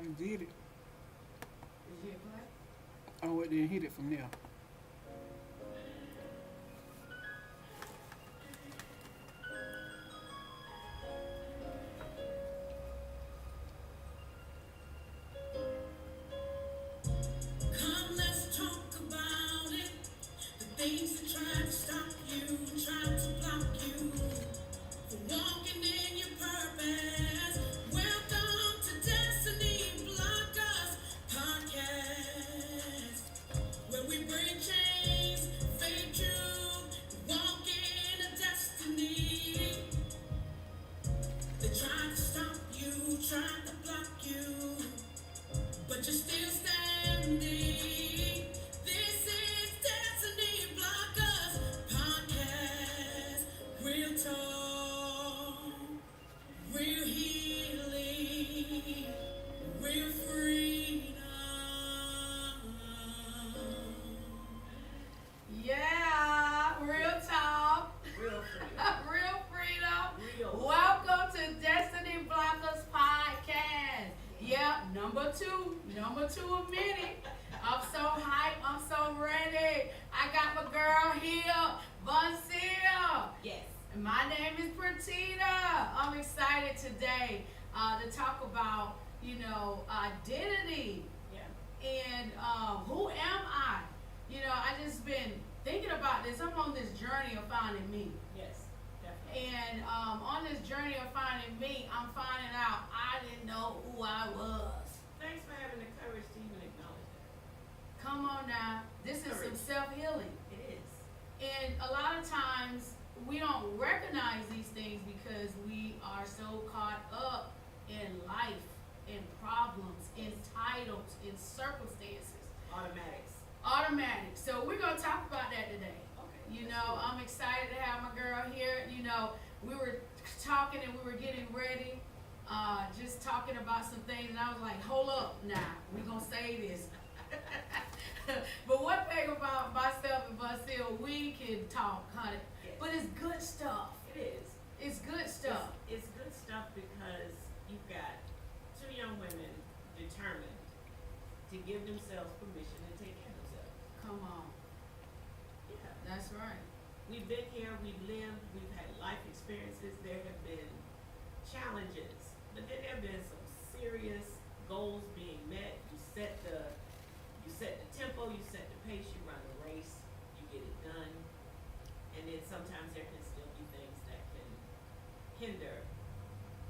You did it. Did you hit play? Oh, it didn't hit it from there. Come, let's talk about it. The things that try to stop you, try to block you from walking in your purpose. Welcome to Destiny Blockers Podcast, where we break chains, fake truth, walk in a destiny. They try to stop you, try to block you, but you're still standing. This is Destiny Blockers Podcast. Real talk, real healing, real freedom. Yeah, real talk, Real freedom. real freedom. Real. Welcome to Destiny Blockers Podcast. Yep, number two of many. I'm so hyped, I'm so ready. I got my girl here, Vonseal. Yes. And my name is Pratita. I'm excited today to talk about, identity Yeah. and who am I? I just been thinking about this. I'm on this journey of finding me. Yes. Definitely. And on this journey of finding me, I'm finding out I didn't know who I was. Thanks for having the courage to even acknowledge that. Come on now. This is some self-healing. It is. And a lot of times we don't recognize these things because we are so caught up in life, in problems, in titles, in circumstances. Automatic. So we're going to talk about that today. Okay. I'm excited to have my girl here. We were talking and we were getting ready, just talking about some things, and I was like, hold up now, we're going to say this. But one thing about myself and Vonseal, we can talk, honey, Yes. but it's good stuff. It is. It's good stuff. It's good stuff because you've got two young women determined to give themselves permission to take care of themselves. Come on. Yeah. That's right. We've been here, we've lived, we've had life experiences, there have been challenges, but then there have been some serious goals being met. You set the tempo, you set the pace, you run the race, you get it done. And then sometimes there can still be things that can hinder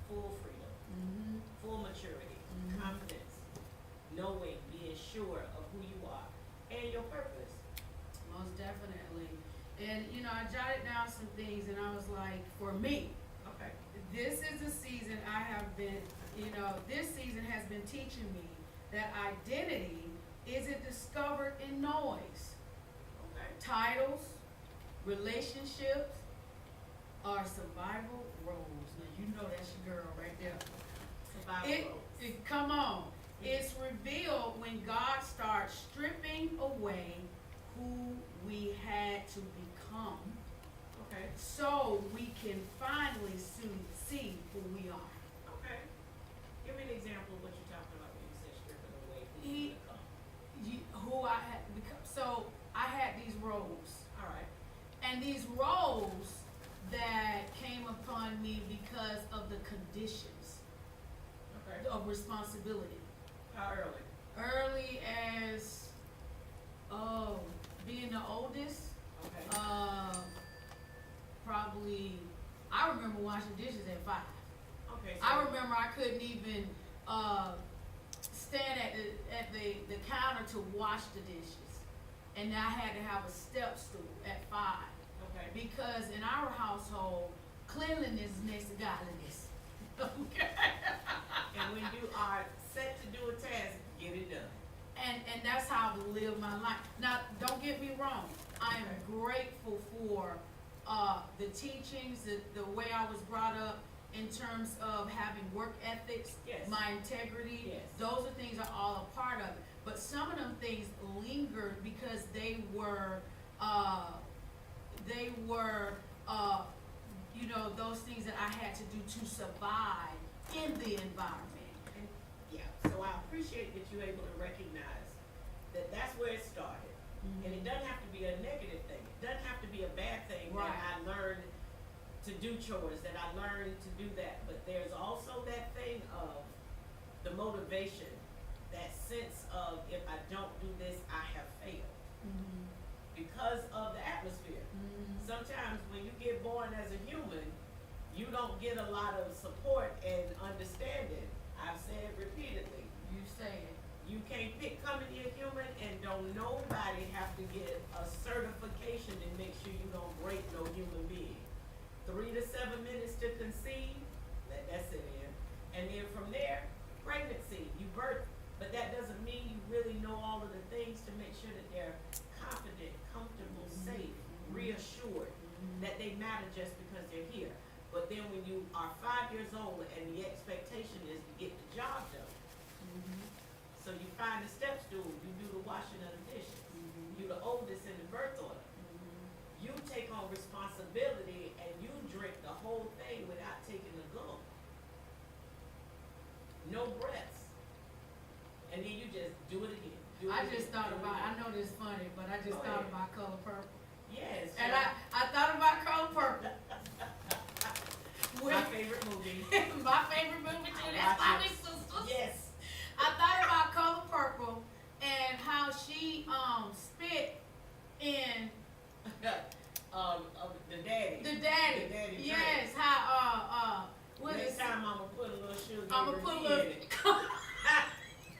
full freedom, Mm-hmm. full maturity, Mhm. confidence, knowing, being sure of who you are and your purpose. Most definitely. And, I jotted down some things, and I was like, for me, Okay. this is a season I have been, this season has been teaching me that identity isn't discovered in noise. Okay. Titles, relationships, are survival roles. Now, you know that's your girl right there. Survival roles. Come on. It's revealed when God starts stripping away who we had to become, Okay. so we can finally see who we are. Okay. Give me an example of what you're talking about when you said stripping away who He- you become. Who I had become. So I had these roles, All right. and these roles that came upon me because of the conditions Okay. of responsibility. How early? Early as being the oldest, Okay. probably I remember washing dishes at 5. Okay. So I remember I couldn't even stand at the counter to wash the dishes, and I had to have a step stool at 5 Okay. because in our household, cleanliness is next to godliness. Okay. And when you are set to do a task, get it done. And that's how I live my life. Now, don't get me wrong. I am Okay. grateful for the teachings, the way I was brought up in terms of having work ethics, Yes. my integrity. Yes. Those are things are all a part of it. But some of them things lingered because they were those things that I had to do to survive in the environment. And yeah. So so I appreciate that you're able to recognize that that's where it started. And it doesn't have to be a negative thing. It doesn't have to be a bad thing Right. that I learned to do chores, that I learned to do that. But there's also that thing of the motivation, that sense of if I don't do this, I have failed. Because of the atmosphere. Sometimes when you get born as a human, you don't get a lot of support and understanding. I've said repeatedly, You say it. you can't pick coming here human and don't nobody have to get a certification to make sure you don't break no human being. 3 to 7 minutes to conceive, let that sit in. And then from there, pregnancy, you birth. But that doesn't mean you really know all of the things to make sure that they're confident, comfortable, safe, reassured, that they matter just because they're here. But then when you are 5 years old and the expectation is to get the job done, so you find the step stool, you do the washing of the dishes, you're the oldest in the birth order. You take on responsibility and you drink the whole thing without taking a gulp. No breaths. And then you just do it again. I just thought about, I know this is funny, but I just Go thought ahead. about Color Purple. Yes. And I thought about Color Purple. My favorite movie. My favorite movie too, I that's watch why it. we sisters. Yes. I thought about Color Purple and how she spit in The daddy. the daddy. The daddy Yes, how what is Next time I'ma put a little sugar I'ma in put a it. little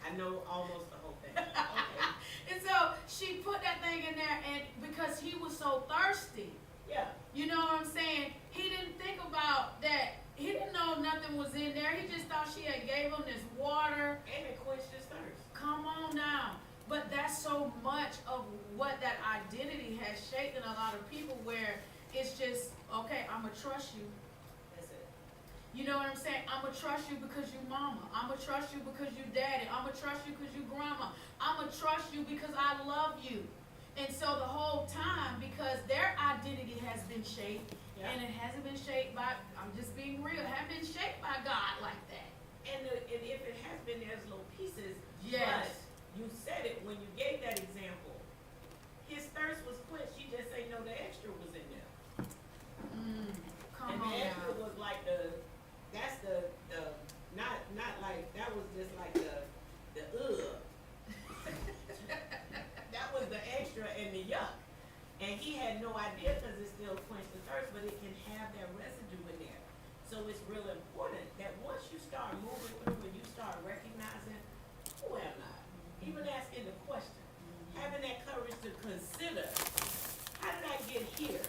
I know almost the whole thing. Okay. and so she put that thing in there and because he was so thirsty. Yeah. You know what I'm saying? He didn't think about that. He didn't know nothing was in there. He just thought she had gave him this water. And it quenched his thirst. Come on now. But that's so much of what that identity has shaped in a lot of people where it's just, okay, I'm going to trust you. That's it. You know what I'm saying? I'm going to trust you because you mama. I'm going to trust you because you daddy. I'm going to trust you because you grandma. I'm going to trust you because I love you. And so the whole time, because their identity has been shaped, Yeah. and it hasn't been shaped by, I'm just being real, it hasn't been shaped by God like that. And if it has been, there's little pieces. Yes. But you said it when you gave that example. His thirst was quenched. She just ain't know the extra was in there. Come And on the extra now. was like that's the not like, that was just like the that was the extra and the yuck. And he had no idea because it still quenched the thirst, but it can have that residue in there. So it's real important that once you start moving through and you start recognizing, who am I? Even asking the question, having that courage to consider, how did I get here?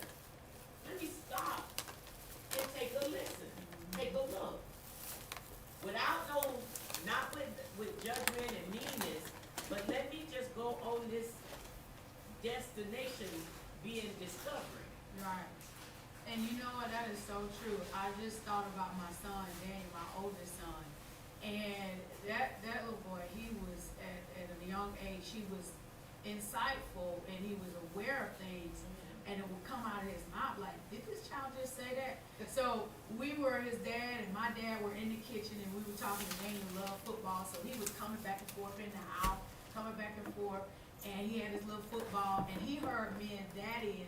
Let me stop and take a listen, take a look. Without not with judgment and meanness, but let me just go on this destination being discovery. Right. And you know what, that is so true. I just thought about my son, Daniel, my oldest son. And that little boy, he was at a young age, he was insightful and he was aware of things. And it would come out of his mouth like, did this child just say that? So we were, his dad and my dad were in the kitchen and we were talking to Daniel loved football. So he was coming back and forth in the house, coming back and forth. And he had his little football and he heard me and daddy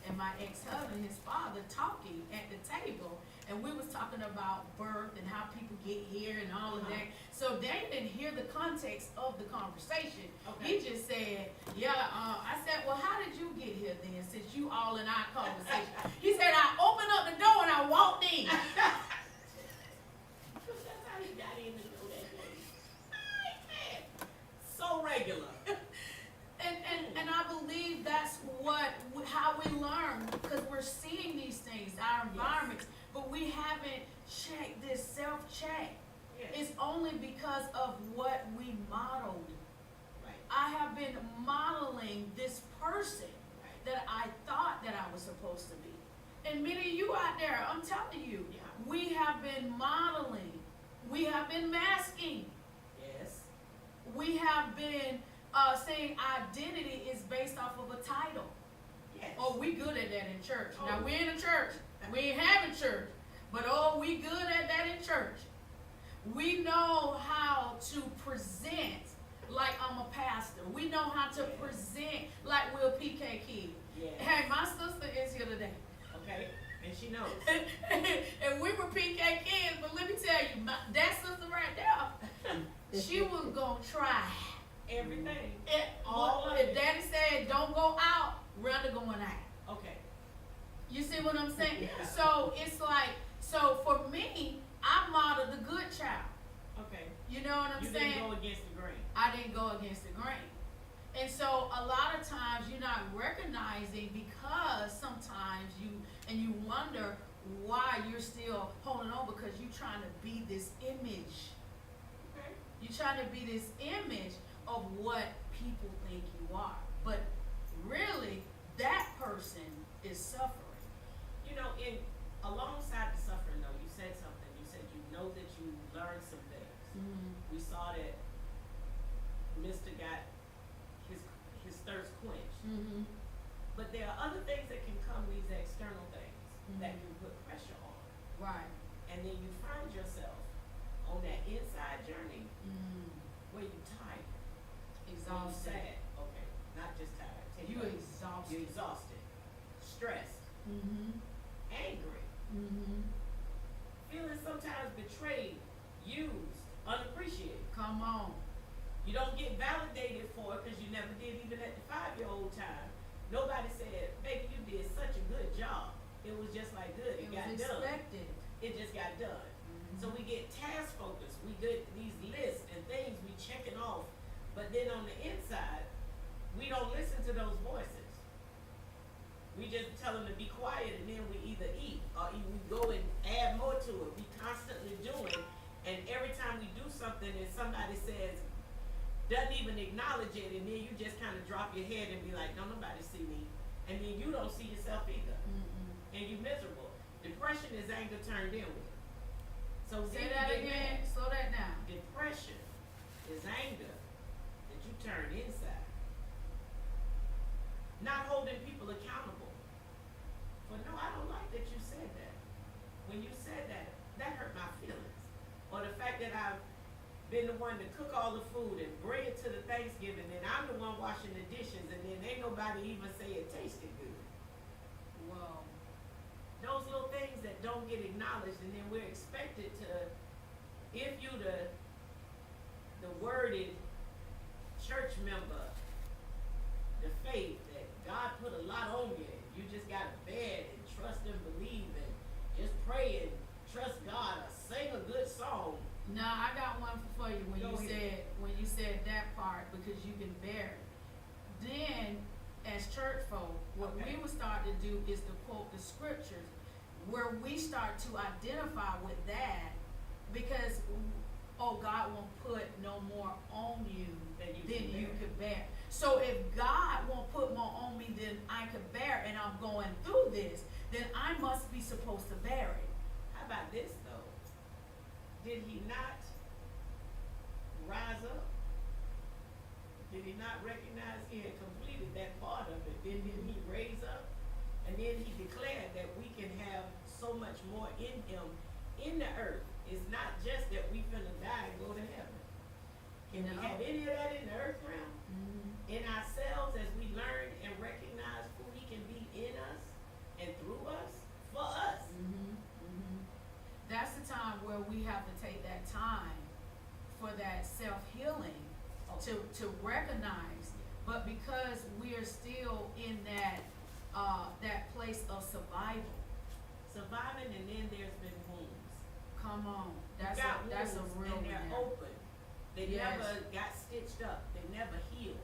and my ex-husband, his father, talking at the table. And we was talking about birth and how people get here and all of that. So Daniel didn't hear the context of the conversation. Okay. He just said, I said, well, how did you get here then, since you all in our conversation? He said, I opened up the door and I walked in. That's how he got in to know that name. Man, so regular. And I believe that's how we learn, because we're seeing these things, our environments, but we haven't checked this self-check. Yes. It's only because of what we modeled. Right. I have been modeling this person Right. that I thought that I was supposed to be. And many of you out there, I'm telling you, Yeah. we have been modeling. We have been masking. Yes. We have been saying identity is based off of a title. Yes. Oh, we good at that in church. Oh. Now, we're in a church. We ain't having church. But, oh, we good at that in church. We know how to present like I'm a pastor. We know how to present like we're PK kids. Yes. Hey, my sister is here today. Okay, and she knows. And we were PK kids, but let me tell you, that sister right there, she was gonna try. Everything. All All of if it. Daddy said don't go out, rather going out. Okay. You see what I'm saying? Yeah. So it's like, so for me, I modeled the good child. Okay. You know what I'm You saying? didn't go against the grain. I didn't go against the grain. And so a lot of times you're not recognizing because sometimes you wonder why you're still holding on because you're trying to be this image. Okay. You're trying to be this image of what people think you are. But really, that person is suffering. You know, alongside the suffering though, you said something. You said you know that you learned some things. Mm-hmm. We saw that Mr. got his thirst quenched. Mm-hmm. But there are other things that can come, these external things that Mhm. can put pressure on. Right. And then you find yourself on that inside journey Mm-hmm. where you're tired. Where you Exhausted. sad. Okay, not just tired. Take You it. exhausted. You're exhausted, stressed, Mm-hmm. angry, Mm-hmm. feeling sometimes betrayed, used, unappreciated. Come on. You don't get validated for it because you never did even at the 5-year-old time. Nobody said, baby, you did such a good job. It was just like good, it It got was done. expected. It just got done. Mhm. So we get task focused, we get these lists and things we checking off, but then on the inside, we don't listen to those voices. We just tell them to be quiet and then we either eat or we go and add more to it. We constantly doing, and every time we do something and somebody says, doesn't even acknowledge it, and then you just kind of drop your head and be like, don't nobody see me, and then you don't see yourself either, Mm-mm. and you miserable. Depression is anger turned inward. So Say then that you get again. mad. Slow that down. Depression is anger that you turn inside. Not holding people accountable. For no, I don't like that you said that. When you said that, that hurt my feelings. Or the fact that I've been the one to cook all the food and bring it to the Thanksgiving, and I'm the one washing the dishes, and then ain't nobody even say it tasted good. Whoa. Those little things that don't get acknowledged, and then we're expected to, if you the worded church member, the faith that God put a lot on you, you just gotta bear it and trust and believe and just pray and trust God or sing a good song. Now I got one for you when Go ahead. when you said that part because you can bear it. Then as church folk, what Okay. we would start to do is to quote the scriptures where we start to identify with that because oh God won't put no more on you Than you than can you bear. could bear. So if God won't put more on me than I could bear and I'm going through this, then I must be supposed to bear it. How about this though? Did he not rise up? Did he not recognize he had completed that part of it? Didn't he raise up? And then he declared that we can have so much more in him in the earth. It's not just that we finna die and go to heaven. Can we No. have any of that in the earth realm? In ourselves as we learn and recognize who he can be in us and through us, for us. That's the time where we have to take that time for that self-healing to recognize. But because we are still in that place of survival, Surviving, and then there's been wounds. come on, You that's got a wounds real and they're one there. open. They Yes. never got stitched up. They never healed.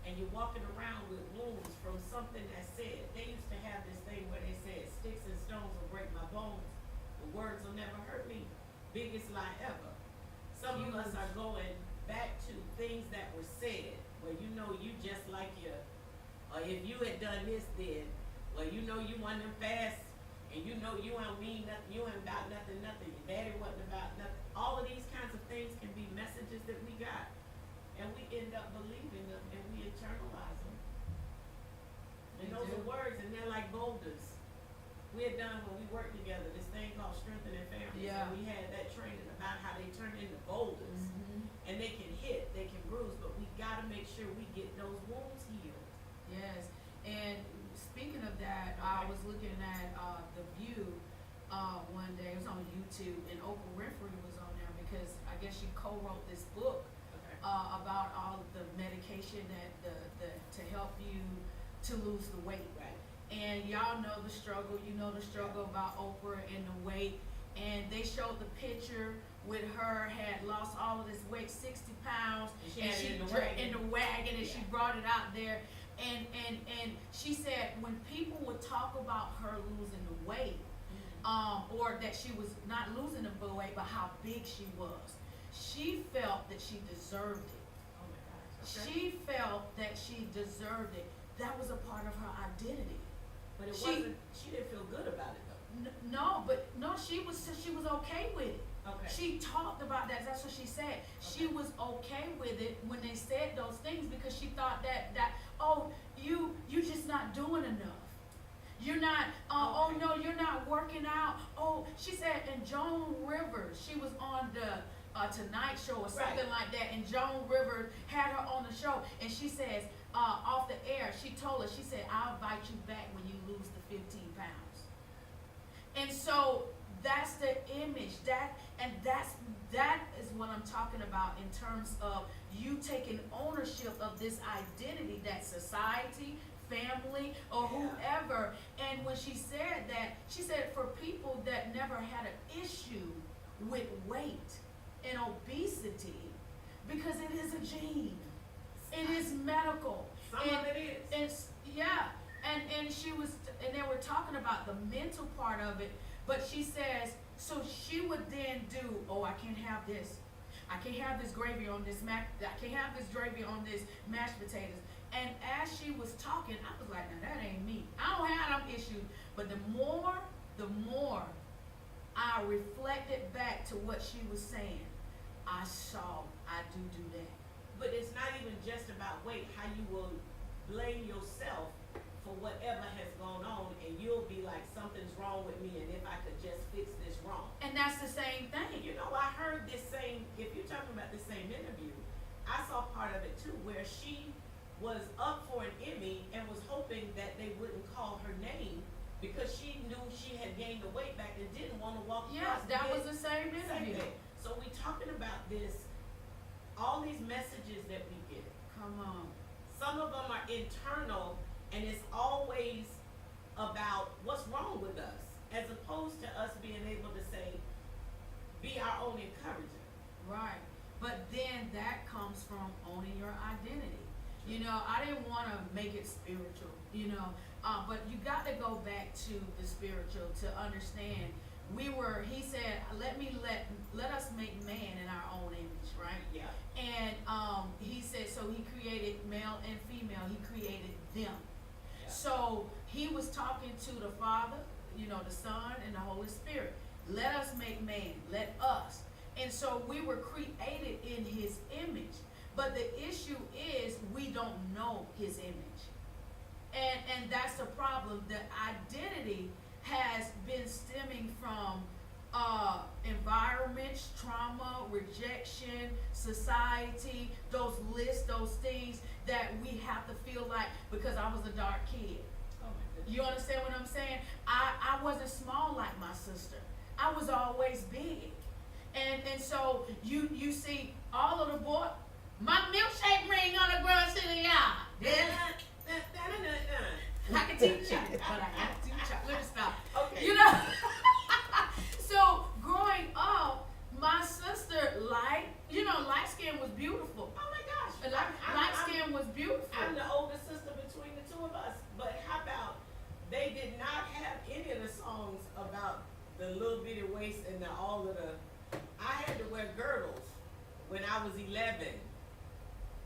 And you're walking around with wounds from something that said, they used to have this thing where they said, sticks and stones will break my bones, but words will never hurt me. Biggest lie ever. Some of us Huge. are going back to things that were said, where you know you just like your, or if you had done this then, well you know you want them fast, and you know you ain't mean nothing, you ain't about nothing, your daddy wasn't about nothing. All of these kinds of things can be messages that we got, and we end up believing them, and we internalize them. And We those do. are words, and they're like boulders. We had done when we worked together, this thing called Strengthening Families, Yeah. and we had that training about how they turn turn into boulders. Mhm. And they can hit, they can bruise, but we gotta make sure we get those wounds healed. Yes, and speaking of that, I was looking at The View one day. It was on YouTube, and Oprah Winfrey was on there because I guess she co-wrote this book Okay. about all of the medication that to help you to lose the weight. Right. And y'all know the struggle. You know the struggle about Oprah and the weight. And they showed the picture with her had lost all of this weight, 60 pounds, And she and had it she in the dra- wagon. in the wagon, and she Yeah. brought it out there. And she said when people would talk about her losing the weight, or that she was not losing the weight, but how big she was, she felt that she deserved it. Oh my gosh. Okay. She felt that she deserved it. That was a part of her identity. But it she- wasn't, she didn't feel good about it though. No, she was okay with it. Okay. She talked about that. That's what she said. She Okay. was okay with it when they said those things because she thought that oh, you just not doing enough. You're not. Oh Okay. no, you're not working out. Oh, she said. And Joan Rivers, she was on the Tonight Show or something Right. like that. And Joan Rivers had her on the show, and she says off the air, she told her, she said, "I'll invite you back when you lose the 15 pounds." And so that's the image that is what I'm talking about in terms of you taking ownership of this identity that society, family, or Yeah. whoever. And when she said that, she said for people that never had an issue with weight and obesity, because it is a gene, it is medical. Some and, of it is. It's yeah, and she was, and they were talking about the mental part of it, but she says, so she would then do, oh, I can't have this, I can't have this gravy on this I can't have this gravy on this mashed potatoes. And as she was talking, I was like, now that ain't me. I don't have them issues, but the more I reflected back to what she was saying, I saw I do that. But it's not even just about weight, how you will blame yourself for whatever has gone on, and you'll be like, something's wrong with me, and if I could just fix this wrong. And that's the same thing. You know, I heard this same, if you're talking about the same interview, I saw part of it too, where she was up for an Emmy and was hoping that they wouldn't call her name because she knew she had gained the weight back and didn't want to walk Yes, across that the was the same interview. thing. So we talking about this, all these messages that we get. Come on. Some of them are internal, and it's always about what's wrong with us, as opposed to us being able to say, be our own encourager. Right. But then that comes from owning your identity. You know, I didn't want to make it spiritual, you know, but you got to go back to the spiritual to understand. He said, let us make man in our own image, right? Yeah. And he said, so he created male and female, he created them. Yeah. So he was talking to the Father, you know, the Son, and the Holy Spirit. Let us make man, let us. And so we were created in his image. But the issue is we don't know his image. And that's the problem. The identity has been stemming from environments, trauma, rejection, society, those lists, those things that we have to feel like, because I was a dark kid. Oh my goodness. You understand what I'm saying? I wasn't small like my sister. I was always big. And so you see all of the boy, my milkshake ring on the ground to the yard. I can teach you, but I have to teach you. Let me stop. Okay. You know? So growing up, my sister, light skin was beautiful. Oh my gosh. Light skin was beautiful. I'm the oldest sister between the two of us, but how about they did not have any of the songs about the little bitty waist and all of the, I had to wear girdles when I was 11,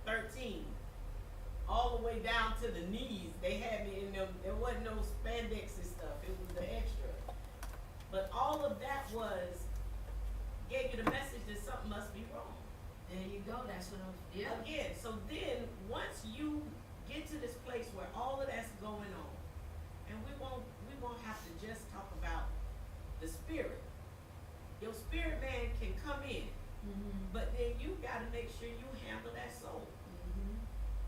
13, all the way down to the knees. They had me in them, there wasn't no spandex and stuff, it was the extra. But all of that gave you the message that something must be wrong. There you go. That's what I'm. Yeah. Again, so then once you get to this place where all of that's going on, and we won't have to just talk about the spirit. Your spirit man can come in. Mhm. but then you gotta make sure you handle that soul. Mhm.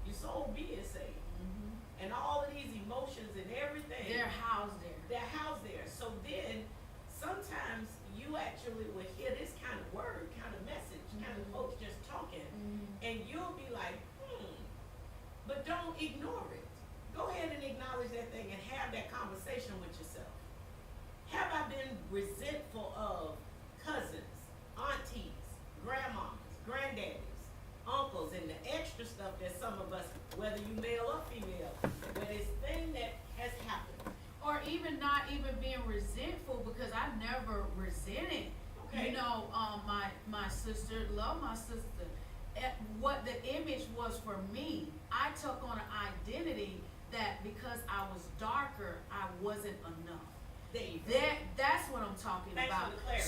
Your soul being saved. Mhm. And all of these emotions and everything. They're housed there. They're housed there. So then sometimes you actually will hear this kind of word, kind of message, kind of Mhm. folks just talking, Mhm. and you'll be like, but don't ignore it. Go ahead and acknowledge that thing and have that conversation with yourself. Have I been resentful of cousins, aunties, grandmas, granddaddies, uncles, and the extra stuff that some of us, whether you male or female, but it's thing that has happened. Or even not even being resentful, because I never resented. Okay. You know, my sister, love my sister. What the image was for me, I took on an identity that because I was darker, I wasn't enough. There you go. That's what I'm talking Thanks about. for the clarity.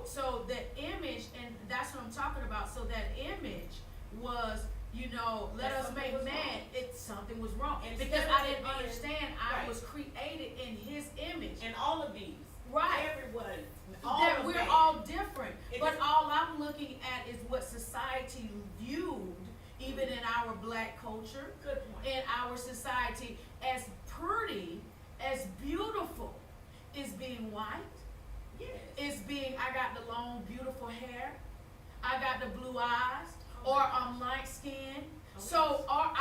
So the image, and that's what I'm talking about. So that image was, you know, let That us something make was man. wrong. Something was wrong, And because instead I of it didn't being- understand I right. was created in His image. And all of these, Right. everyone, all That of we're them. all different, It but is- all I'm looking at is what society viewed, even in our black culture, Good point. in our society, as pretty, as beautiful, is being white, Yes. is being, I got the long, beautiful hair, I got the blue eyes, or I'm light skinned. So, or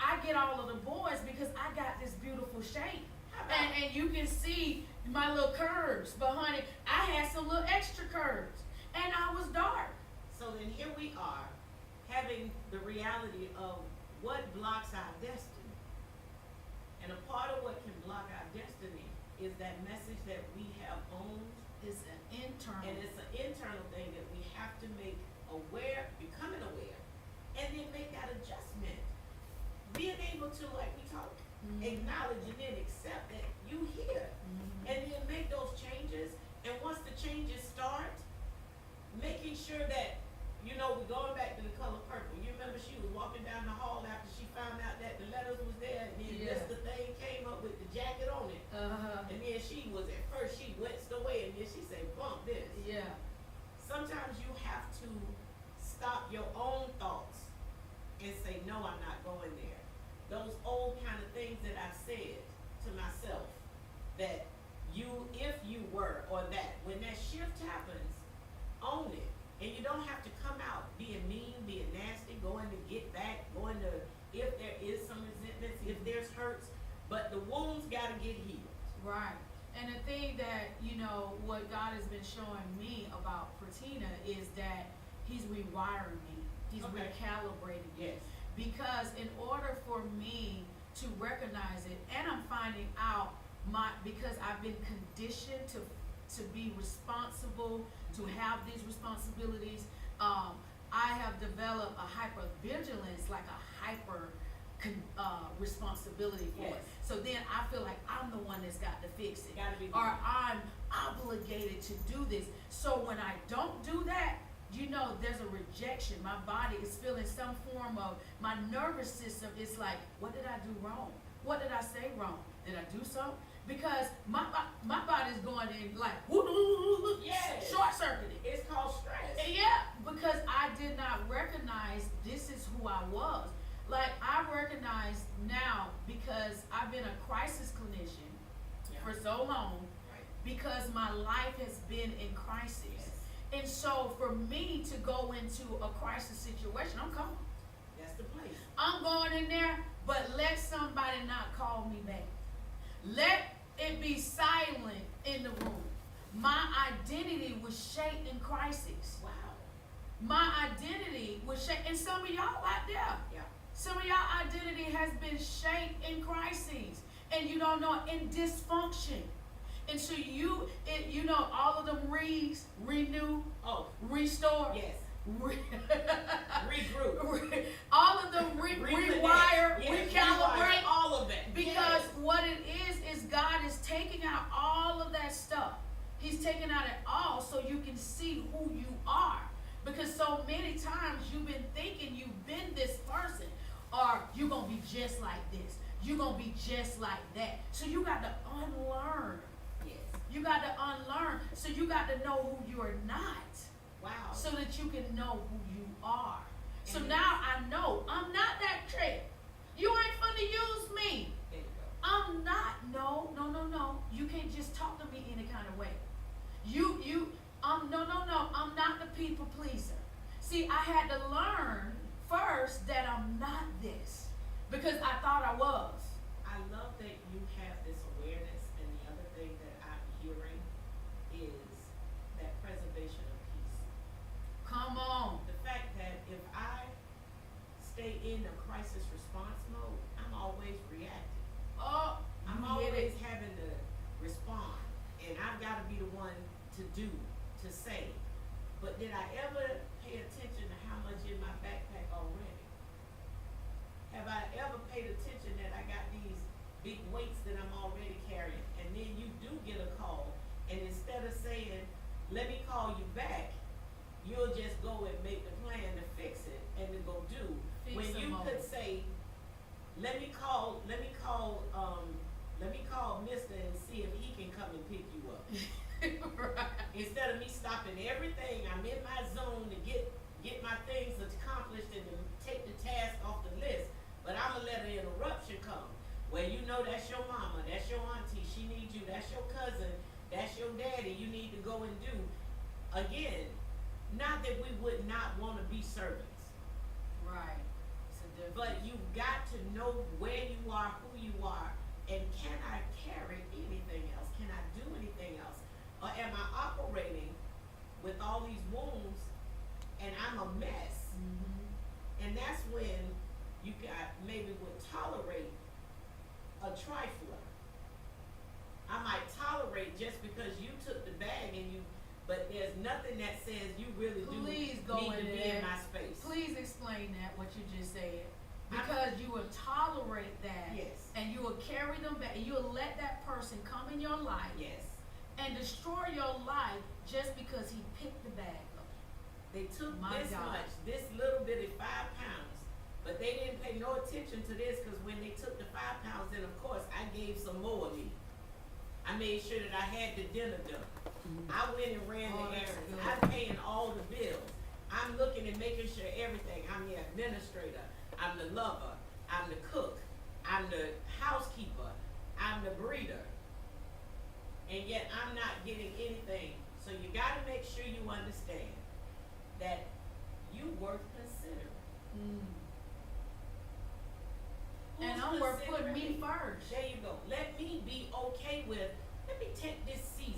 I get all of the boys because I got this beautiful shape. How about- And you can see my little curves, but honey, I had some little extra curves, and I was dark. So then here we are, having the reality of what blocks our destiny. And a part of what can block our destiny is that message that we have owned, It's an internal. and it's an internal thing that we have to make aware, becoming aware, and then make that adjustment. Being able to, like we talked, Mhm. acknowledge and then accept that you here. Mhm. And then make those changes, and once the changes start, making sure that, you know, we're going back to the color purple. You remember she was walking down the hall after she found out that the letters was there, and then Yeah. just the thing came up with the jacket on it. Uh-huh. And then she was, at first she winced away, and then she said, bump this. Yeah. Sometimes you have to stop your own thoughts and say, no, I'm not going there. Those old kind of things that I said to myself, that you, if you were, or that, when that shift happens, own it. And you don't have to come out being mean, being nasty, going to get back, going to, if there is some resentments, if there's hurts, but the wounds gotta get healed. Right. And the thing that, you know, what God has been showing me about Pratina is that He's rewiring me. He's Okay. recalibrating me. Yes. Because in order for me to recognize it, and I'm finding out because I've been conditioned to be responsible, to have these responsibilities, I have developed a hypervigilance, like a hyper responsibility for Yes. it. So then I feel like I'm the one that's got to fix it, Gotta be or done. I'm obligated to do this. So when I don't do that, you know, there's a rejection. My body is feeling some form of, my nervous system is like, what did I do wrong? What did I say wrong? Did I do something? Because my body's going in like, Yes. short circuited. It's called stress. Yeah, because I did not recognize this is who I was. Like, I recognize now because I've been a crisis clinician Yeah. for so long, Right. because my life has been in crisis. Yes. And so for me to go into a crisis situation, I'm coming. That's the place. I'm going in there, but let somebody not call me back. Let it be silent in the room. My identity was shaped in crisis. Wow. My identity was shaped, and some of y'all out there, Yeah. some of y'all identity has been shaped in crises, and you don't know, in dysfunction. And so you know, all of them renew, Oh, restore, yes. re- Regroup. all of them Reconnect. rewire, Yes, recalibrate. all of it. Because Yes. what it is God is taking out all of that stuff. He's taking out it all so you can see who you are. Because so many times you've been thinking you've been this person, or you're going to be just like this. You're going to be just like that. So you got to unlearn. Yes. You got to unlearn. So you got to know who you're not. Wow. so that you can know who you are. So And now I know I'm not that trick. You ain't finna use me. There you go. I'm not. No. You can't just talk to me any kind of way. No. I'm not the people pleaser. See, I had to learn first that I'm not this because I thought I was. I love that you have this awareness, and the other thing that I'm hearing is that preservation of peace. Come on. The fact that if I stay in a crisis response mode, I'm always reacting. Oh, I'm you hit always it. having to respond, and I've got to be the one to do, to say. But did I ever pay attention to how much in my backpack already? Have I ever paid attention that I got these big weights that I'm already carrying? And then you do get a call, and instead of saying, let me call you back, you'll just go and make the plan to fix it and to go do. Fix When them you all. could say, let me call Mister and see if he can come and pick you up. Right. Instead of me stopping everything, I'm in my zone to get my things accomplished and to take the task off the list. But I'ma let an interruption come. Well, you know that's your mama, that's your auntie, she needs you, that's your cousin, that's your daddy, you need to go and do. Again, not that we would not wanna be servants, Right. It's a difference. but you've got to know where you are, who you are, and can I carry anything else? Can I do anything else? Or am I operating with all these wounds and I'm a mess? Mhm. And that's when you got maybe would tolerate a trifler. I might tolerate just because you took the bag and but there's nothing that says you really Please do go need in to be there. in my space. Please explain that, what you just said. Because you will tolerate that. Yes. And you will carry them back. And you will let that person come in your life Yes. and destroy your life just because he picked the bag up. They took My this God. much, this little bitty 5 pounds, but they didn't pay no attention to this because when they took the 5 pounds, then of course I gave some more of me. I made sure that I had the dinner done. I went and ran Oh, the that's errands. good. I'm paying all the bills. I'm looking and making sure everything. I'm the administrator. I'm the lover. I'm the cook. I'm the housekeeper. I'm the breeder. And yet I'm not getting anything. So you gotta make sure you understand that you worth considering. And Who's I'm worth putting considering me first. There you go. Let me be okay with, let me take this season.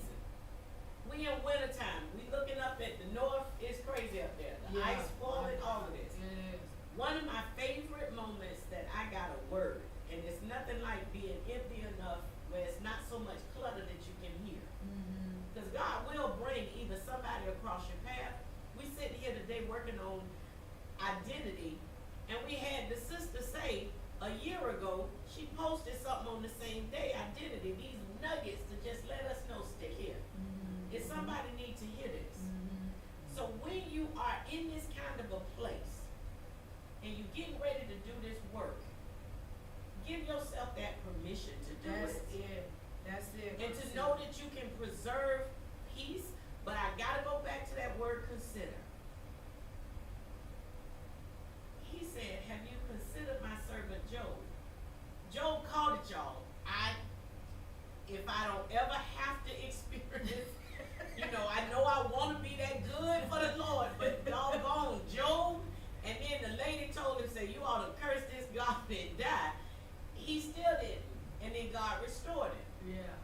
We in wintertime. We looking up at the north. It's crazy up there. The Yeah. ice falling, all of this. Yes. One of my favorite moments that I got a word, and it's nothing like being empty enough where it's not so much clutter that you can hear. Because God will bring either somebody across your path. We sitting here today working on identity, and we had the sister say a year ago, she posted something on the same day, identity, these nuggets to just let us know, stick here. If somebody need to hear this. So when you are in this kind of a place, and you getting ready to do this work, give yourself that permission to do That's it. it. That's it. And to know that you can preserve peace, but I gotta go back to that word consider. He said, have you considered my servant Job? Job called it, y'all. If I don't ever have to experience, I know I wanna be that good for the Lord, but doggone Job, and then the lady told him, say, you ought to curse this God and die. He still didn't, and then God restored him. Yeah.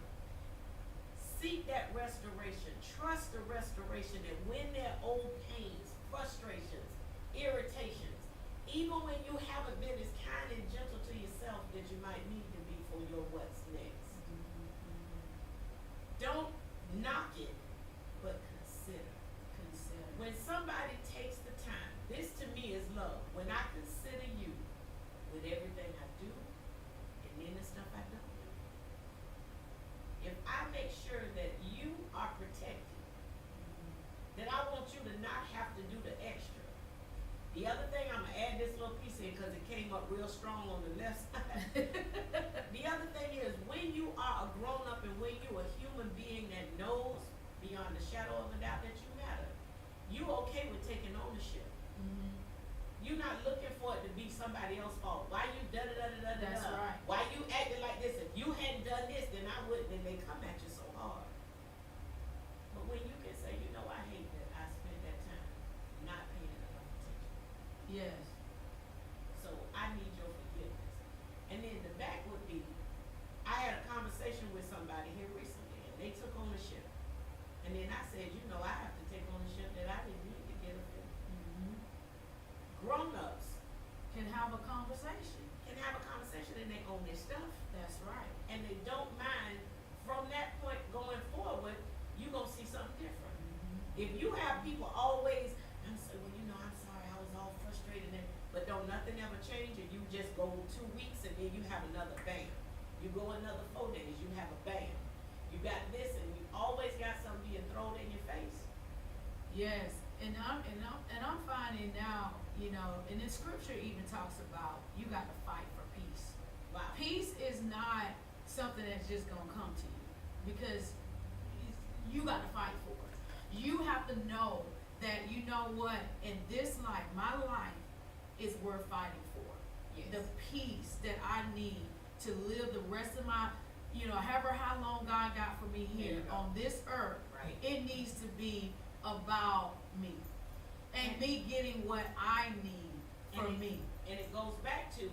Seek that restoration. Trust the restoration. And when there are old pains, frustrations, irritations, even when you haven't been as kind and gentle to yourself that you might need to be for your what's next. Don't knock it, but consider. When somebody takes the time, this to me is love. When I consider you with everything I do, and then the stuff I don't do. If I make sure that you are protected, then I want you to not have to do the extra. The other thing, I'm gonna add this little piece in because it came up real strong on the left side. The other thing is, when you are a grown up and when you're a human being that knows beyond the shadow of a doubt that you matter, you somebody else's fault. Why you da-da-da-da-da-da? That's right. Why you acting like this? If you hadn't done this, then I wouldn't, and they come at you so hard. But when you can say, you know, I hate that I spent that time not paying enough attention. Yes. So I need your forgiveness. And then the back would be, I had a conversation with somebody here recently, and they took ownership. And then I said, you know, I have to take ownership that I didn't need to get offended. Mm-hmm. Grown-ups Can have a conversation. can have a conversation and they own their stuff. That's right. And they don't mind, from that point going forward, you gonna see something different. If you have people always, I'm so, well, you know, I'm sorry, I was all frustrated, but don't nothing ever change, and you just go 2 weeks and then you have another bam. You go another 4 days, you have a bam. You got this, and you always got something being thrown in your face. Yes, and I'm finding now, you know, and the scripture even talks about you got to fight for peace. Wow. Peace is not something that's just gonna come to you, because you got to fight for it. You have to know that, you know what, in this life, my life is worth fighting for. Yes. The peace that I need to live the rest of my, you know, however how long God got for me There here you go. on this earth, Right. it needs to be about me and me getting what I need for And it- me. And it goes back to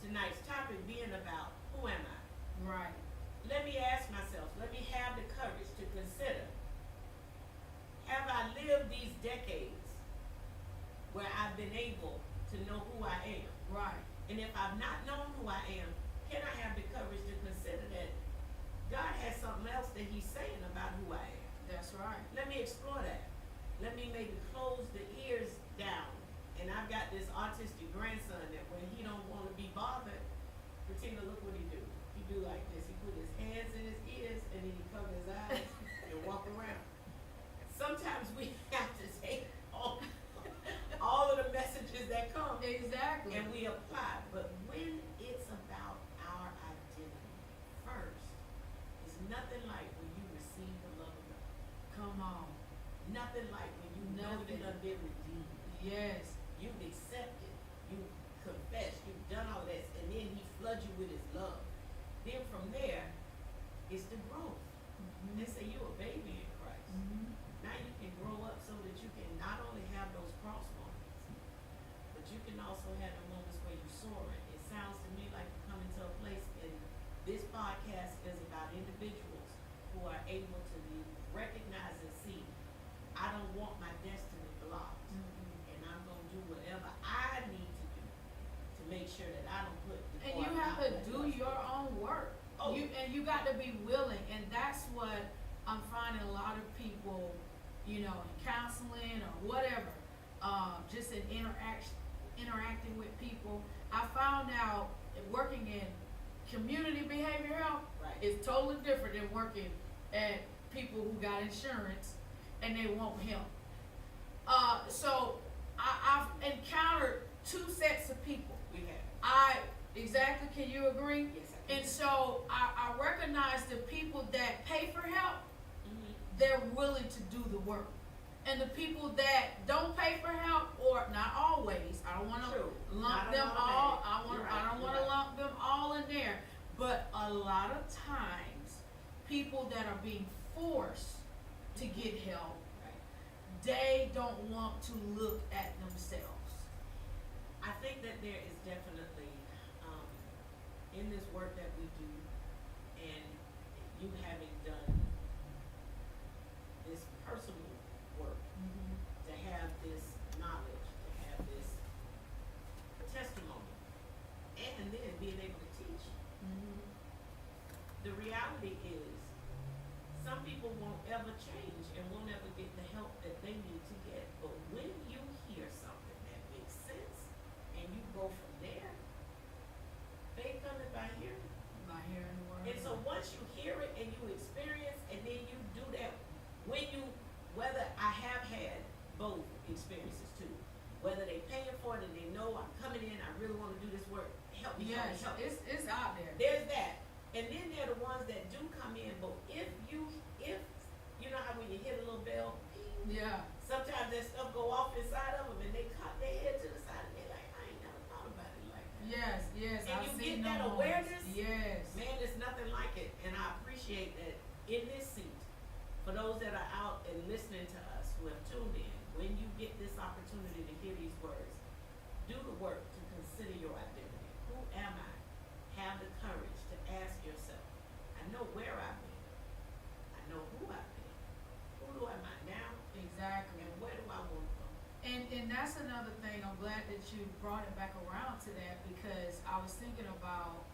tonight's topic being about, who am I? Right. Let me ask myself, let me have the courage to consider, have I lived these decades where I've been able to know who I am? Right. And if I've not known who I am, can I have the courage to consider that God has something else that He's saying about who I am? That's right. Let me explore that. Let me maybe close the ears down. And I've got this autistic grandson that when he don't want to be bothered, Bettina, look what he do. He do like this. He put his hands in his ears and then he cover his eyes and walk around. Sometimes we have to take all of the messages that come Exactly. and we apply. But when it's about our identity first, it's nothing like when you receive the love of God. Come on. Nothing like when you know Nothing. you done been redeemed. Yes. You've accepted, you've confessed, you've done all this, and then He floods you with His love. Then from there, it's the growth. Mhm. They say you're a baby in Christ. Mhm. Now you can grow up so that you can not only have those cross moments, but you can also have the moments where you're soaring. It sounds to me like you're coming to a place, and this podcast is about individuals who are able to recognize and see, I don't want my destiny blocked, Mhm. and I'm gonna do whatever I need to do to make sure that I don't put the And bar you have out to that do much. your own work. Oh. You got to be willing, and that's what I'm finding a lot of people, you know, in counseling or whatever, just in interacting with people. I found out that working in community behavioral health Right. is totally different than working at people who got insurance and they want help. So I've encountered two sets of people. We have. Exactly, can you agree? Yes, I can. And so I recognize the people that pay for help, Mhm. they're willing to do the work. And the people that don't pay for help, or not always, I don't wanna True. lump Not them an all, automatic. You're right, I don't you're wanna right. lump them all in there. But a lot of times, people that are being forced to get help, Right. they don't want to look at themselves. I think that there is definitely, in this work that we do, and you having done this personal work, to have this knowledge, to have this testimony, and then being able to teach. The reality is, some people won't ever change and won't ever get the help that they need to get. But when you hear something that makes sense and you go from there, faith cometh by hearing. By hearing the word. And so once you hear it and you experience, and then you do that, whether I have had both experiences too, whether they paying for it and they know I'm coming in, I really wanna do this work, help me, help me, Yes, help me. it's out there. There's that. And then there are the ones that do come in, but if you know how when you hit a little bell, ping, Yeah. sometimes that stuff go off inside of them and they cock their head to the side and they're like, I ain't never thought about it like work to consider your identity. Who am I? Have the courage to ask yourself, I know where I've been. I know who I've been. Who am I now? Exactly. And where do I want to go? And that's another thing, I'm glad that you brought it back around to that, because I was thinking about,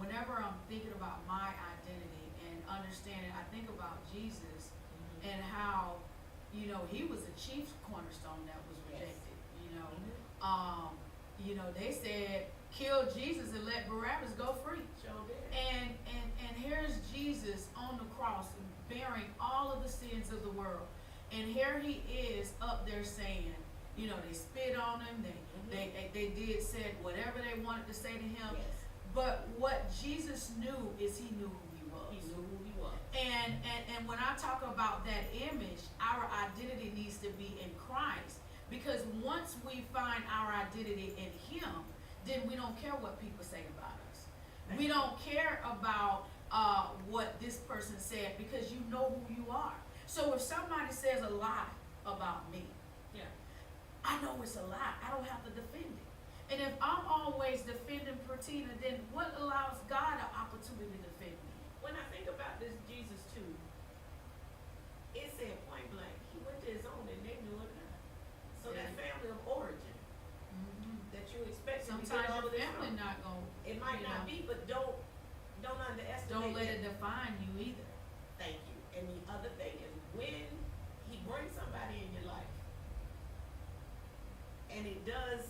whenever I'm thinking about my identity and understanding, I think about Jesus and how, you know, he was the chief cornerstone that was Yes. rejected, you know. Mhm. You know, they said, kill Jesus and let Barabbas go free. Sure did. And here's Jesus on the cross bearing all of the sins of the world. And here he is up there saying, you know, they spit on him, they said whatever they wanted to say to him. Yes. But what Jesus knew is he knew who he was. He knew who he was. And when I talk about that image, our identity needs to be in Christ. Because once we find our identity in him, then we don't care what people say about us. We don't care about what this person said, because you know who you are. So if somebody says a lie about me, Yeah. I know it's a lie. I don't have to defend it. And if I'm always defending Pratina, then what allows God an opportunity to defend me? When I think about this Jesus too, it said point blank, he went to his own and they knew him not. So that family of origin that you expect to get Sometimes all your of this family from, not gonna, it might you not know, be, but don't underestimate don't let that. it define you either. Thank you. And the other thing is, when he brings somebody in your life, and it does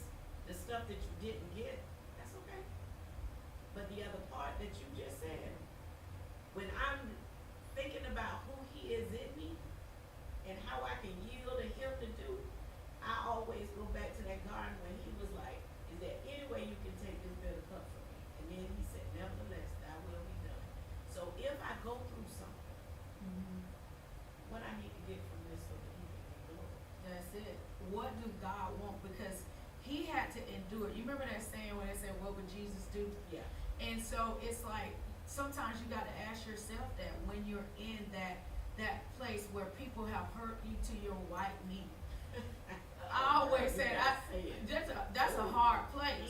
the stuff that you didn't get, that's okay. But the other part that you just said, when I'm thinking about who he is in me and how I can yield to him to do, I always go back to that garden when he was like, is there any way you can take this bitter cup from me? And then he said, nevertheless, thy will be done. So if I go through something, what I need to get from this so that he can get glory. That's it. What do God want? Because he had to endure. You remember that saying when they said, what would Jesus do? Yeah. And so it's like, sometimes you gotta ask yourself that when you're in that place where people have hurt you to your white meat. I always said, that's a hard place.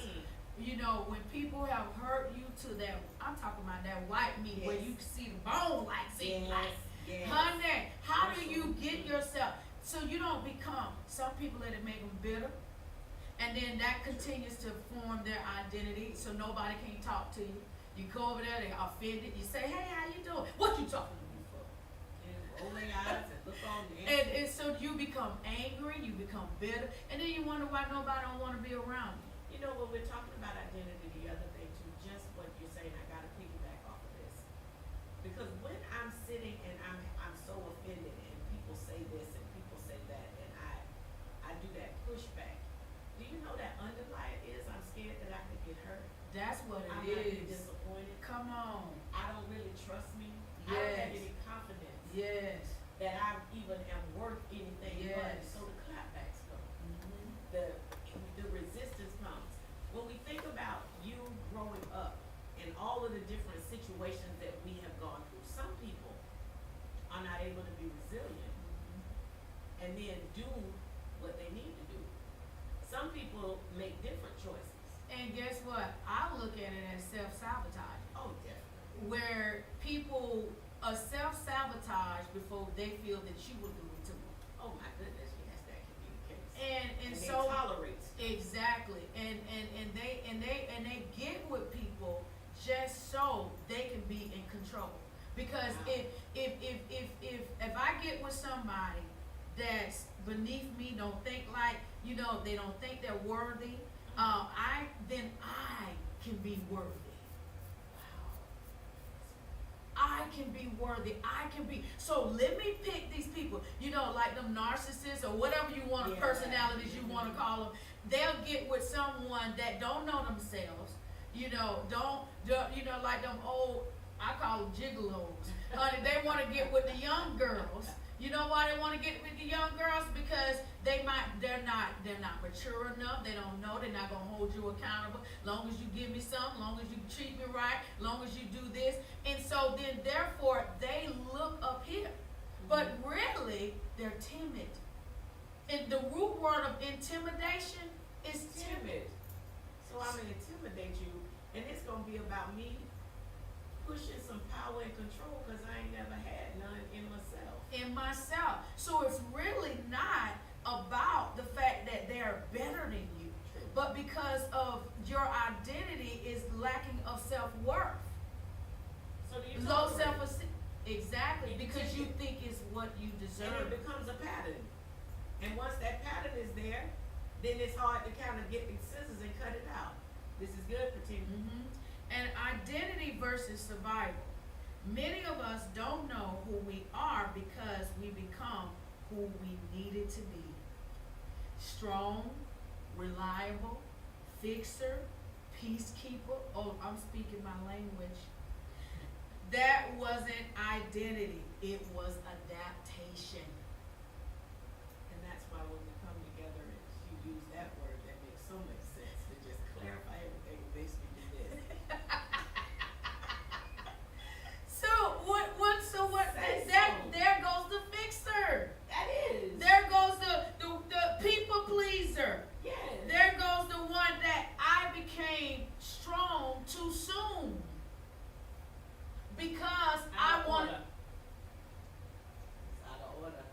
You know, when people have hurt you to that, I'm talking about that white meat where Yes. you can see the bone like see like. Yes. Honey, how do you get yourself, so you don't become, some people let it make them bitter, and then that continues to form their identity, so nobody can talk to you. You go over there, they're offended, you say, hey, how you doing? What you talking to me for? And roll their eyes and look on the And so you become angry, you become bitter, and then you wonder why nobody don't wanna be around you. You know, when we're talking about identity, the other thing too, just what you're saying, I gotta piggyback off of this. Because when I'm sitting and I'm so offended and people say this and people say that and I do that pushback, do you know that underlying is I'm scared that I could get hurt? That's what I it might be is. disappointed. Come on, I don't really trust me. I don't have Yes. any confidence yes. that I even am worth anything but. Yes. So the clapbacks come. The resistance comes. When we think about you growing up and all of the different situations that we have gone through, some people are not able to be resilient and then do what they need to do. Some people make different choices. And guess what? I look at it as self-sabotage. Oh, definitely. Where people self-sabotage before they feel that you will do it too. Oh my goodness, yes, that can be the case. And And they so tolerate. exactly. And they get with people just so they can be in control. Because Wow. if I get with somebody that's beneath me, don't think like, you know, they don't think they're worthy, I can be worthy. I can be worthy. I can be. So let me pick these people. You know, like them narcissists or whatever you want, Yeah. personalities you want to call them. They'll get with someone that don't know themselves. You know, don't you know, like them old, I call them gigolos. Honey, they want to get with the young girls. You know why they want to get with the young girls? Because they're not mature enough. They don't know. They're not gonna hold you accountable. Long as you give me something, long as you treat me right, long as you do this, and so then therefore they look up here, but really they're timid. And the root word of intimidation is timid. be about me pushing some power and control because I ain't never had none in myself. In myself. So it's really not about the fact that they're better than you, but because of your identity is lacking of self-worth. So do you Low tolerate it? self-esteem. Exactly, You because you continue. think it's what you And deserve. it becomes a pattern. And once that pattern is there, then it's hard to kind of get these scissors and cut it out. This is good, Patina. Mhm. And identity versus survival. Many of us don't know who we are because we become who we needed to be. Strong, reliable, fixer, peacekeeper. Oh, I'm speaking my language. That wasn't identity. It was adaptation. And that's why when we come together and you use that word, that makes so much sense to just clarify everything and basically do this. So what Say that so. there goes the fixer. That is. There goes the people pleaser. Yes. There goes the one that I became strong too soon. Because I Out of want order. It's out of order.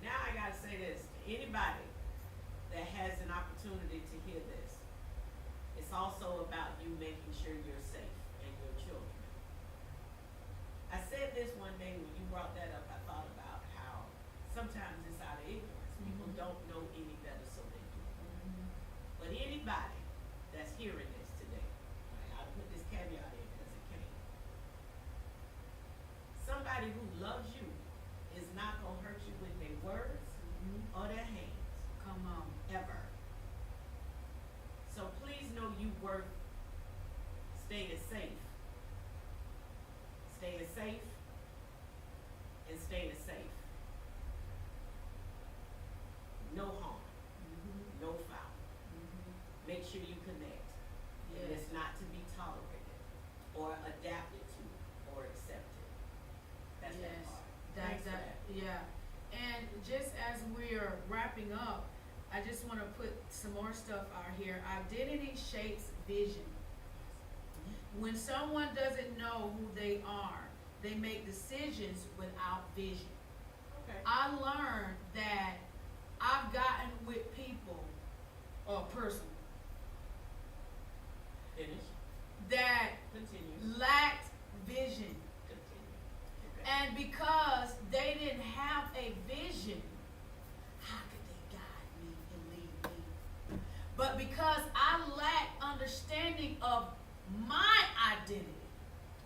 Now I gotta say this to anybody that has an opportunity to hear this. It's also about you making sure you're safe and your children. I said this one day when you brought that up, I thought about how sometimes it's out of ignorance. People Mhm. don't know any better, so they do. But anybody that's hearing this today, I'll put this caveat in because it came. Somebody who loves you is not gonna hurt you with their words or their hands, come on. ever. So please know you worth staying safe. Staying safe and staying safe. No harm, no foul. Make sure you connect. And Yes. it's not to be tolerated or adapted to or accepted. That's that Yes. part. That, Thanks for that, yeah. And just as we're wrapping up, I just want to put some more stuff out here. Identity shapes vision. When someone doesn't know who they are, they make decisions without vision. Okay. I learned that I've gotten with people, or person, Finish. that Continue. lacked vision. Continue. Okay. And because they didn't have a vision, how could they guide me and lead me? But because I lacked understanding of my identity,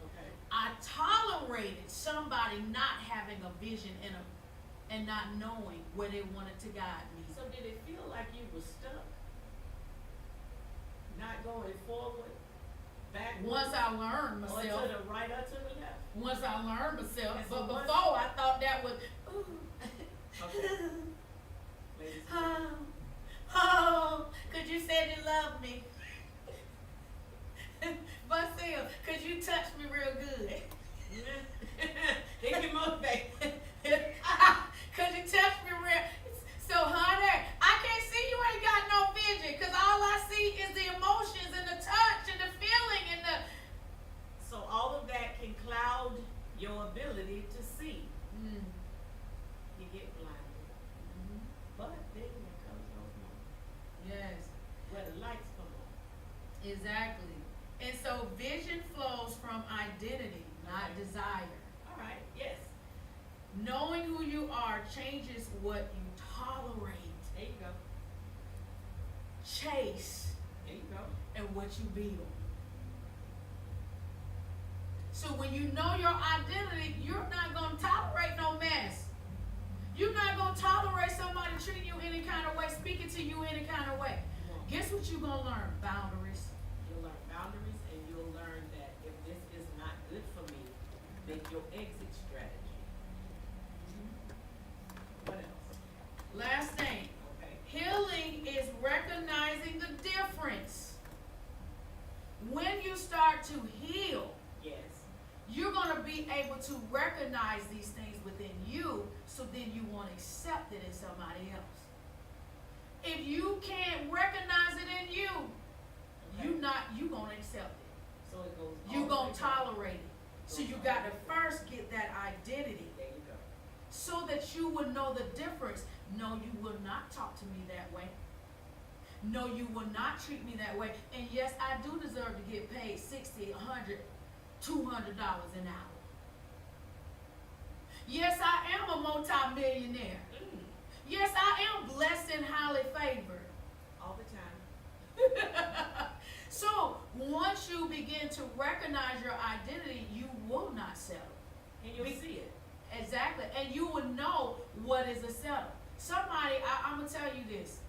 Okay. I tolerated somebody not having a vision and not knowing where they wanted to guide me. So did it feel like you were stuck? Not going forward, backward, Once I learned or myself, to the right or to the left? once I learned myself, And so but once- before I thought that was, ooh. Okay. Ladies and Oh, oh, cause you said you loved me. Basil, cause you touched me real good. It can motivate. Cause you touched me real. So honey, I can't see you ain't got no vision, cause all I see is the emotions and the touch and the feeling and the. So all of that can cloud your ability to see. You get blinded. But then there comes those moments Yes, where the lights come on. exactly. And so vision flows from identity, not Okay. desire. All right, yes. Knowing who you are changes what you tolerate, There you go. chase, There you go. and what you build. So when you know your identity, you're not going to tolerate no mess. You're not going to tolerate somebody treating you any kind of way, speaking to you any kind of way. Guess what you're going to learn? Boundaries. You'll learn boundaries and you'll learn that if this is not good for me, make your exit strategy. What else? Last thing, Okay. healing is recognizing the difference. When you start to heal, Yes. you're going to be able to recognize these things within you, so then you won't accept it in somebody else. If you can't recognize it in you, Okay. you're you gonna accept it. So it goes. You all the gonna way down. tolerate it. So you got to first get that identity There you go. so that you would know the difference. No, you will not talk to me that way. No, you will not treat me that way. And yes, I do deserve to get paid $60, $100, $200 an hour. Yes, I am a multi-millionaire. Mm, Yes, I am blessed and highly favored. all the time. So once you begin to recognize your identity, you will not settle. And you'll Be- see it. Exactly. And you will know what is a settle. Somebody, I'm going to tell you this,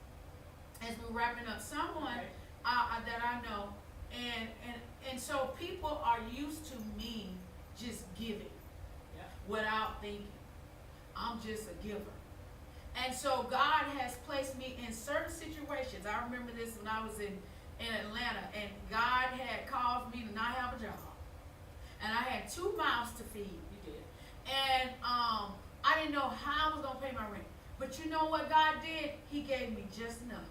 as we're wrapping up, someone Okay. that I know, and so people are used to me just giving Yeah. without thinking. I'm just a giver. And so God has placed me in certain situations. I remember this when I was in Atlanta, and God had caused me to not have a job. And I had 2 mouths to feed. You did. And I didn't know how I was gonna pay my rent. But you know what God did? He gave me just enough.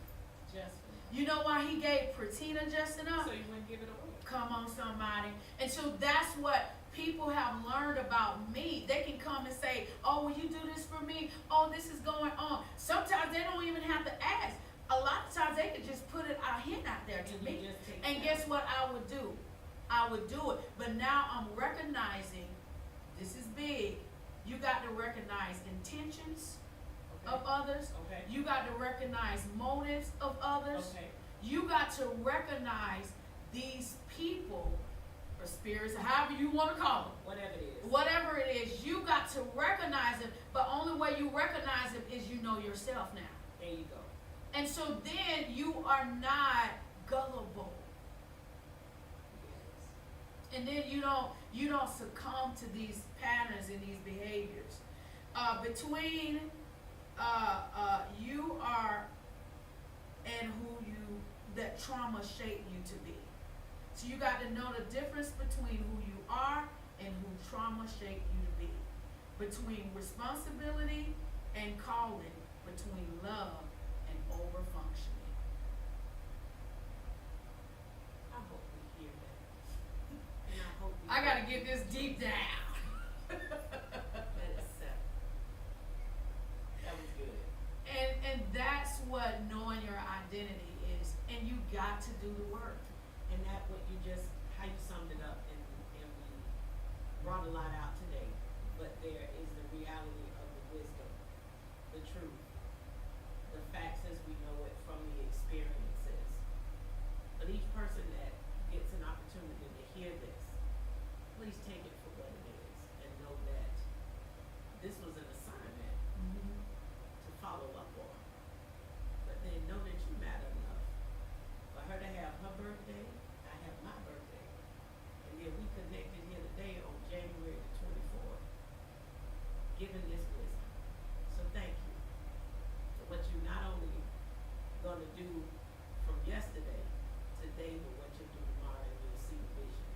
Just. You know why he gave Pratina just enough? So you wouldn't give it away. Come on, somebody. And so that's what people have learned about me. They can come and say, oh, will you do this for me? Oh, this is going on. Sometimes they don't even have to ask. A lot of times they could just put it a hint out there to And me. you just take And it guess out. what I would do? I would do it. But now I'm recognizing, this is big. You got to recognize intentions Okay. of others. Okay. You got to recognize motives of others. Okay. You got to recognize these people or spirits, however you want to call them. Whatever it is. Whatever it is, you got to recognize them. But only way you recognize them is you know yourself now. There you go. And so then you are not gullible. Yes. And then you don't succumb to these patterns and these behaviors. Between you are and who that trauma shaped you to be. So you got to know the difference between who you are and who trauma shaped you to be. Between responsibility and calling, between love and overfunctioning. I hope we hear that. And I hope we I gotta get this deep down. Let it settle. That was good. And that's what knowing your identity is. And you got to do the work. And that what you just, how you summed it up, and we brought a lot out today, but there is the reality of the wisdom, the truth, the facts as we know it from the experiences. But each person that gets an opportunity to hear this, please take it for what it is and know that this was an assignment to follow up on. But then know that you matter enough for her to have her birthday, I have my birthday. And then we connected here today on January the 24th, giving this wisdom. So thank you for what you not only gonna do from yesterday, today, but what you'll do tomorrow, and you'll see the vision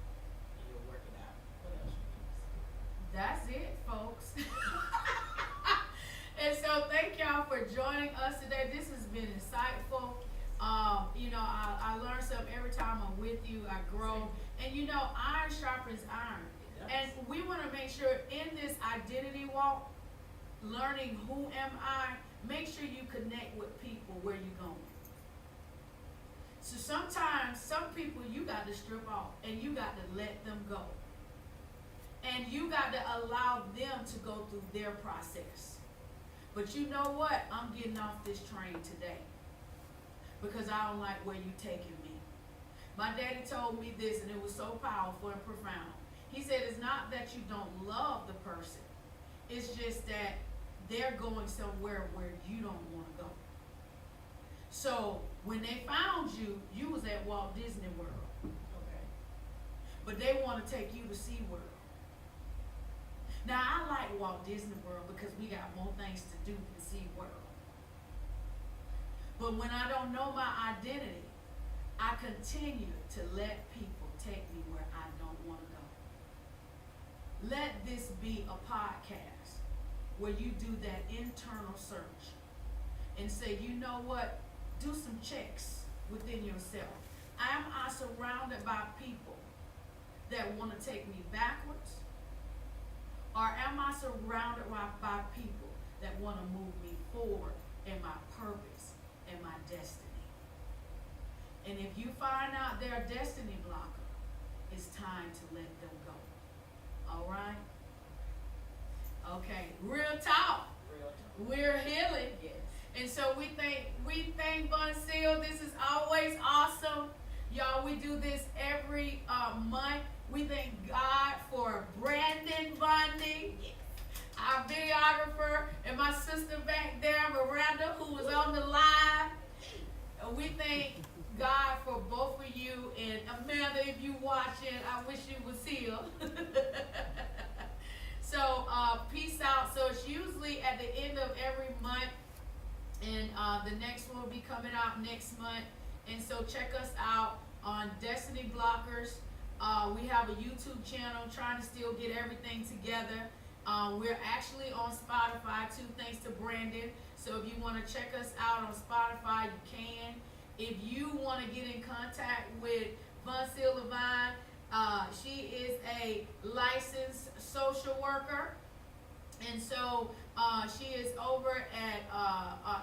and you'll work it out. What else you need to say? That's it, folks. And so thank y'all for joining us today. This has been insightful. I learn something every time I'm with you. I grow. And iron sharpens iron. It does. And we want to make sure in this identity walk, learning who am I, make sure you connect with people where you're going. So sometimes, some people you got to strip off and you got to let them go. And you got to allow them to go through their process. But you know what? I'm getting off this train today because I don't like where you taking me. My daddy told me this, and it was so powerful and profound. He said, it's not that you don't love the person. It's just that they're going somewhere where you don't want to go. So when they found you, you was at Walt Disney World. Okay. But they want to take you to SeaWorld. Now, I like Walt Disney World because we got more things to do than SeaWorld. But when I don't know my identity, I continue to let people take me where I don't want to go. Let this be a podcast where you do that internal search and say, you know what? Do some checks within yourself. am I surrounded by people that want to take me backwards? Or am I surrounded by people that want to move me forward in my purpose and my destiny? And if you find out they're a destiny blocker, it's time to let them go. All right? Okay, real talk. We're healing. Yes. And so we thank Von Seal. This is always awesome. Y'all, we do this every month. We thank God for Brandon Bundy, our videographer, and my sister back there, Miranda, who was on the live. We thank God for both of you. And Amanda, if you watching, I wish you was here. So peace out. So it's usually at the end of every month. And the next one will be coming out next month. And so check us out on Destiny Blockers. We have a YouTube channel, trying to still get everything together. We're actually on Spotify too, thanks to Brandon. So if you want to check us out on Spotify, you can. If you want to get in contact with Von Seal Levine, she is a licensed social worker. And so she is over at,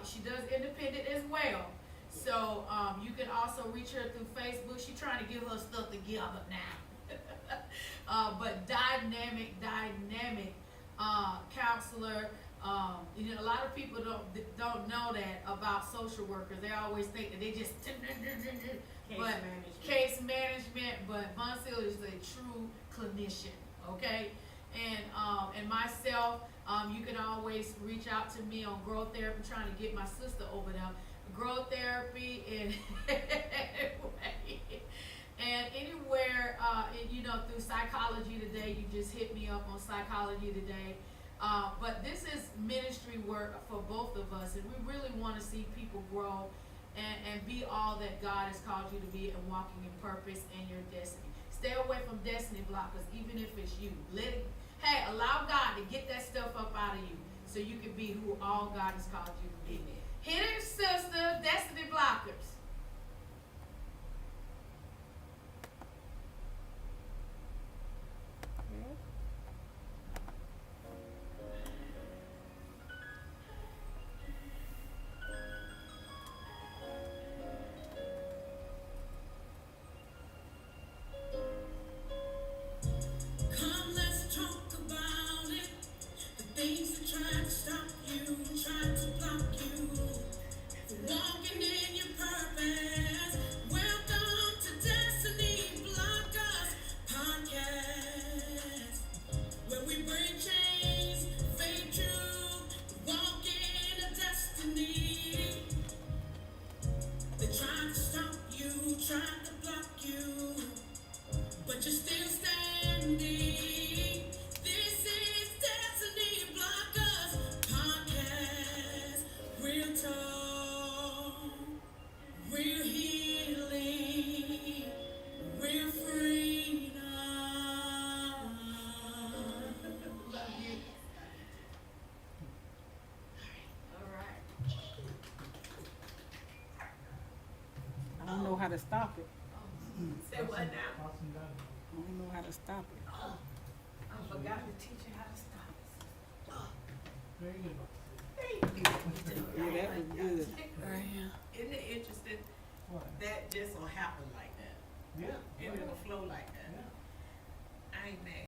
she does independent as well. So you can also reach her through Facebook. She's trying to get her stuff together now. But dynamic counselor. You know, a lot of people don't know that about social workers. They always think that they just case management. But Von Seal is a true clinician. Okay. And myself, you can always reach out to me on Growth Therapy. I'm trying to get my sister over there. Growth Therapy and and anywhere, you know, through Psychology Today, you just hit me up on Psychology Today. But this is ministry work for both of us, and we really want to see people grow and be all that God has called you to be, and walking in purpose and your destiny. Stay away from destiny blockers, even if it's you. Allow God to get that stuff up out of you so you can be who all God has called you to be. Amen. Hit it, sister, destiny blockers. Come, let's talk about it. The things that try to stop you, try to block you from walking in your purpose. Welcome to Destiny Blockers Podcast, where we break chains, fake truth, walk in a destiny. They try to stop you, try to block you, but you're still standing. This is Destiny Blockers Podcast. Real talk, real healing, real freedom. Love you. All right. I don't know how to stop it. Say what now? I don't know how to stop it. I forgot to teach you how to stop it. Very good. Yeah, that was good. Right here. Isn't it interesting What? that just will happen like that? Yeah. And it'll flow like that? Yeah. I ain't mad.